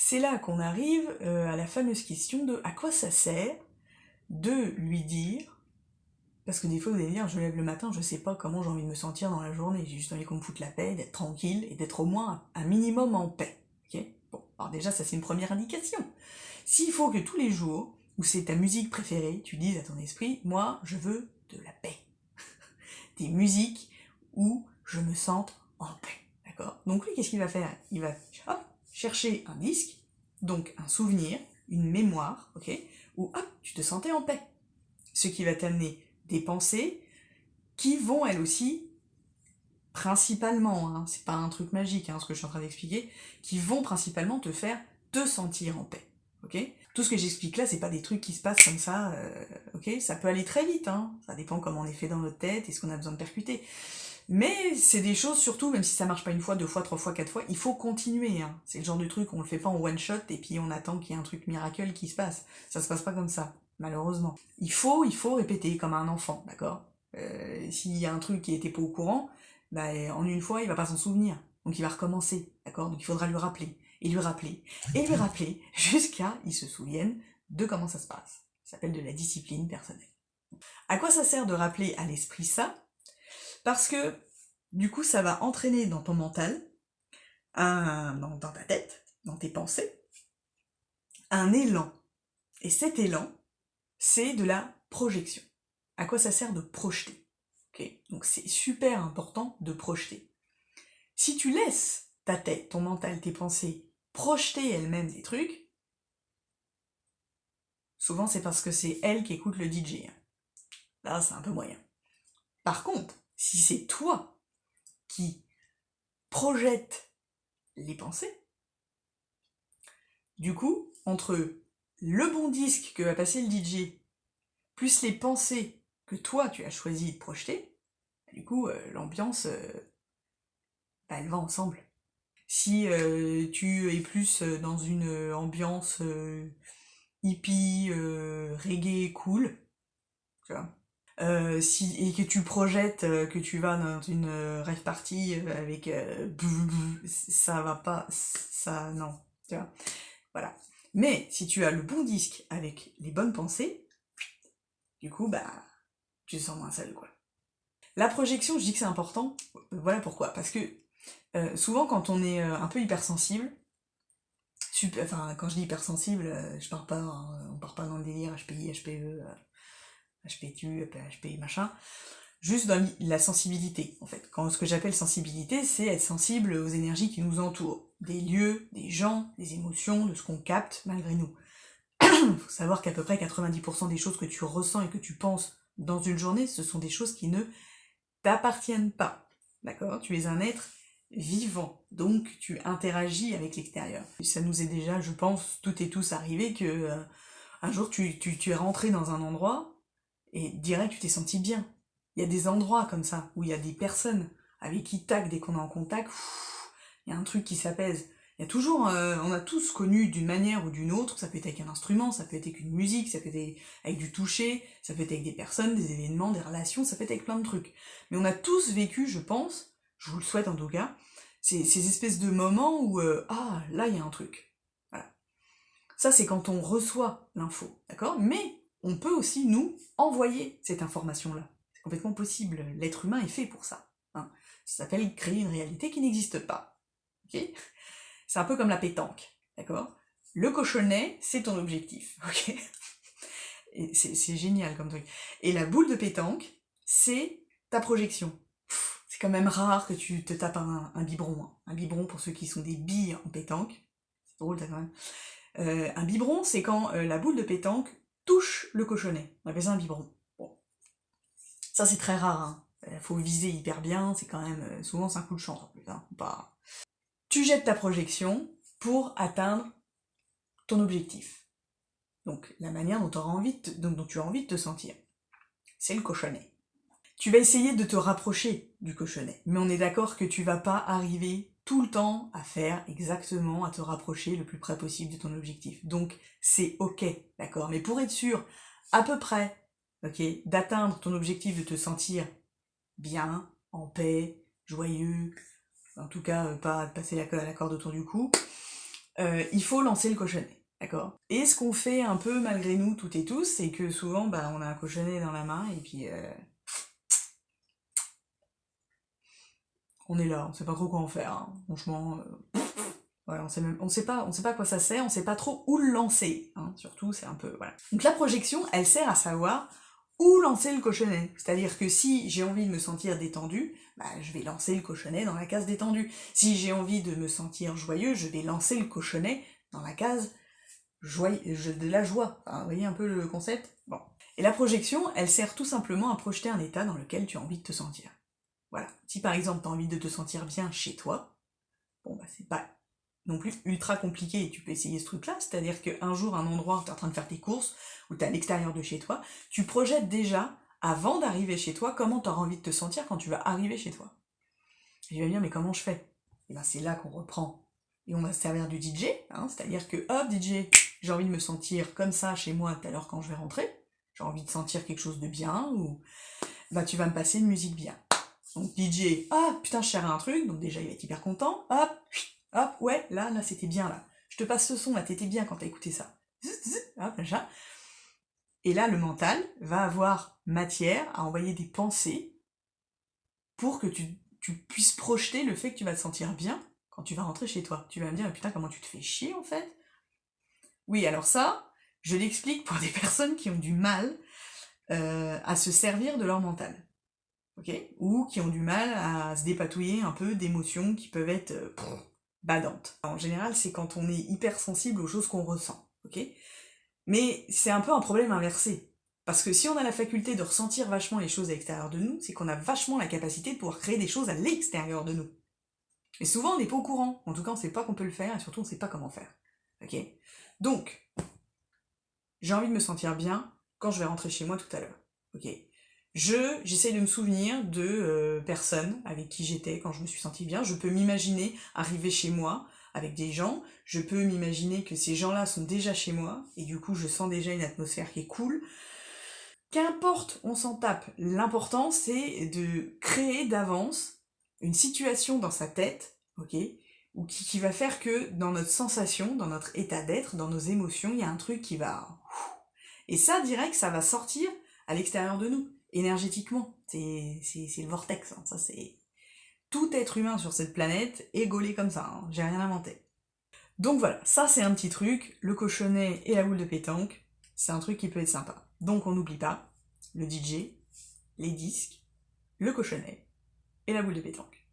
c'est là qu'on arrive à la fameuse question de à quoi ça sert de lui dire, parce que des fois vous allez dire je me lève le matin, je sais pas comment j'ai envie de me sentir dans la journée, j'ai juste envie qu'on me foute la paix, d'être tranquille et d'être au moins un minimum en paix. Ok. Bon, alors déjà ça c'est une première indication. S'il faut que tous les jours, où c'est ta musique préférée, tu dises à ton esprit, moi je veux de la paix. Des musiques où je me sente en paix. D'accord. Donc lui, qu'est-ce qu'il va faire? Il va hop, chercher un disque, donc un souvenir, une mémoire, ok, où hop, tu te sentais en paix. Ce qui va t'amener des pensées qui vont elles aussi, principalement, hein, c'est pas un truc magique hein, ce que je suis en train d'expliquer, qui vont principalement te faire te sentir en paix. Ok. Tout ce que j'explique là, c'est pas des trucs qui se passent comme ça, ok. Ça peut aller très vite, hein. Ça dépend comment on est fait dans notre tête et ce qu'on a besoin de percuter. Mais c'est des choses, surtout, même si ça marche pas une fois, deux fois, trois fois, quatre fois, il faut continuer. Hein. C'est le genre de truc, on le fait pas en one shot et puis on attend qu'il y ait un truc miracle qui se passe. Ça se passe pas comme ça, malheureusement. Il faut répéter comme un enfant, d'accord. S'il y a un truc qui était pas au courant, bah, en une fois, il va pas s'en souvenir. Donc il va recommencer, d'accord. Donc il faudra lui rappeler, et lui rappeler, et lui rappeler, jusqu'à il se souvienne de comment ça se passe. Ça s'appelle de la discipline personnelle. À quoi ça sert de rappeler à l'esprit ça? Parce que, du coup, ça va entraîner dans ton mental, dans ta tête, dans tes pensées, un élan. Et cet élan, c'est de la projection. À quoi ça sert de projeter? Okay. Donc c'est super important de projeter. Si tu laisses ta tête, ton mental, tes pensées projeter elles-mêmes des trucs, souvent c'est parce que c'est elle qui écoute le DJ. Là, c'est un peu moyen. Par contre, si c'est toi qui projettes les pensées, du coup, entre le bon disque que va passer le DJ, plus les pensées que toi tu as choisi de projeter, du coup, l'ambiance, bah, elle va ensemble. Si tu es plus dans une ambiance hippie, reggae, cool, tu vois, et que tu projettes que tu vas dans une rave party avec ça va pas, ça non, tu vois. Voilà. Mais si tu as le bon disque avec les bonnes pensées, du coup, bah, tu te sens moins seul, quoi. La projection, je dis que c'est important, voilà pourquoi. Parce que souvent, quand on est un peu hypersensible, enfin, quand je dis hypersensible, on part pas dans le délire HPI, HPE, HPTU, HPI, machin, juste dans la sensibilité, en fait. Ce que j'appelle sensibilité, c'est être sensible aux énergies qui nous entourent, des lieux, des gens, des émotions, de ce qu'on capte malgré nous. Il faut savoir qu'à peu près 90% des choses que tu ressens et que tu penses dans une journée, ce sont des choses qui ne t'appartiennent pas. D'accord? Tu es un être vivant, donc tu interagis avec l'extérieur. Ça nous est déjà, je pense, toutes et tous arrivé que un jour tu es rentré dans un endroit et direct tu t'es senti bien. Il y a des endroits comme ça, où il y a des personnes avec qui tac, dès qu'on est en contact, il y a un truc qui s'apaise. Il y a toujours, on a tous connu d'une manière ou d'une autre, ça peut être avec un instrument, ça peut être avec une musique, ça peut être avec du toucher, ça peut être avec des personnes, des événements, des relations, ça peut être avec plein de trucs. Mais on a tous vécu, je pense, je vous le souhaite en tout cas, ces espèces de moments où, ah, là il y a un truc. Voilà. Ça c'est quand on reçoit l'info, d'accord? Mais on peut aussi, nous, envoyer cette information-là. C'est complètement possible, l'être humain est fait pour ça. Hein. Ça s'appelle créer une réalité qui n'existe pas. Ok? C'est un peu comme la pétanque, d'accord? Le cochonnet, c'est ton objectif, ok? Et c'est génial comme truc. Et la boule de pétanque, c'est ta projection. C'est quand même rare que tu te tapes un biberon. Hein. Un biberon, pour ceux qui sont des billes en pétanque, c'est drôle ça quand même. Un biberon, c'est quand la boule de pétanque touche le cochonnet. On appelle ça un biberon. Bon. Ça, c'est très rare. Hein. Faut viser hyper bien, c'est quand même... souvent, c'est un coup de chance en plus. Hein. Pas... Tu jettes ta projection pour atteindre ton objectif. Donc la manière dont tu as envie de te sentir. C'est le cochonnet. Tu vas essayer de te rapprocher du cochonnet, mais on est d'accord que tu vas pas arriver tout le temps à faire exactement, à te rapprocher le plus près possible de ton objectif. Donc c'est ok, d'accord. Mais pour être sûr, à peu près, ok, d'atteindre ton objectif, de te sentir bien, en paix, joyeux, en tout cas pas de passer la corde autour du cou, il faut lancer le cochonnet, d'accord? Et ce qu'on fait un peu malgré nous, toutes et tous, c'est que souvent, bah, on a un cochonnet dans la main, et puis on est là, on sait pas trop quoi en faire, hein. Franchement, ouais, on sait pas à quoi ça sert, on sait pas trop où le lancer, hein. Surtout, c'est un peu, voilà. Donc la projection, elle sert à savoir où lancer le cochonnet. C'est-à-dire que si j'ai envie de me sentir détendu, bah, je vais lancer le cochonnet dans la case détendue. Si j'ai envie de me sentir joyeux, je vais lancer le cochonnet dans la case de la joie. Enfin, vous voyez un peu le concept? Bon. Et la projection, elle sert tout simplement à projeter un état dans lequel tu as envie de te sentir. Voilà. Si par exemple tu as envie de te sentir bien chez toi, bon bah c'est pas non plus ultra compliqué, et tu peux essayer ce truc-là, c'est-à-dire qu'un jour, un endroit où tu es en train de faire tes courses, où tu es à l'extérieur de chez toi, tu projettes déjà, avant d'arriver chez toi, comment tu auras envie de te sentir quand tu vas arriver chez toi. Et tu vas me dire, mais comment je fais? Et ben c'est là qu'on reprend. Et on va se servir du DJ, hein, c'est-à-dire que, hop, DJ, j'ai envie de me sentir comme ça chez moi tout à l'heure quand je vais rentrer, j'ai envie de sentir quelque chose de bien, ou bah tu vas me passer une musique bien. Donc DJ, ah putain, je sers à un truc, donc déjà il va être hyper content, hop, ouais, là c'était bien là. Je te passe ce son, là t'étais bien quand t'as écouté ça. Hop, machin. Et là le mental va avoir matière à envoyer des pensées pour que tu puisses projeter le fait que tu vas te sentir bien quand tu vas rentrer chez toi. Tu vas me dire, putain, comment tu te fais chier en fait? Oui, alors ça, je l'explique pour des personnes qui ont du mal à se servir de leur mental. Ok, ou qui ont du mal à se dépatouiller un peu d'émotions qui peuvent être badantes. En général, c'est quand on est hypersensible aux choses qu'on ressent, ok? Mais c'est un peu un problème inversé. Parce que si on a la faculté de ressentir vachement les choses à l'extérieur de nous, c'est qu'on a vachement la capacité de pouvoir créer des choses à l'extérieur de nous. Et souvent, on n'est pas au courant. En tout cas, on ne sait pas qu'on peut le faire, et surtout, on ne sait pas comment faire. Ok? Donc, j'ai envie de me sentir bien quand je vais rentrer chez moi tout à l'heure. Ok? J'essaye de me souvenir de personnes avec qui j'étais quand je me suis sentie bien. Je peux m'imaginer arriver chez moi avec des gens. Je peux m'imaginer que ces gens-là sont déjà chez moi. Et du coup, je sens déjà une atmosphère qui est cool. Qu'importe, on s'en tape. L'important, c'est de créer d'avance une situation dans sa tête, ok, ou qui va faire que dans notre sensation, dans notre état d'être, dans nos émotions, il y a un truc qui va... Et ça, direct, ça va sortir à l'extérieur de nous, énergétiquement. C'est le vortex, hein. Ça c'est... Tout être humain sur cette planète est gaulé comme ça, hein. J'ai rien inventé. Donc voilà, ça c'est un petit truc, le cochonnet et la boule de pétanque, c'est un truc qui peut être sympa. Donc on n'oublie pas le DJ, les disques, le cochonnet et la boule de pétanque.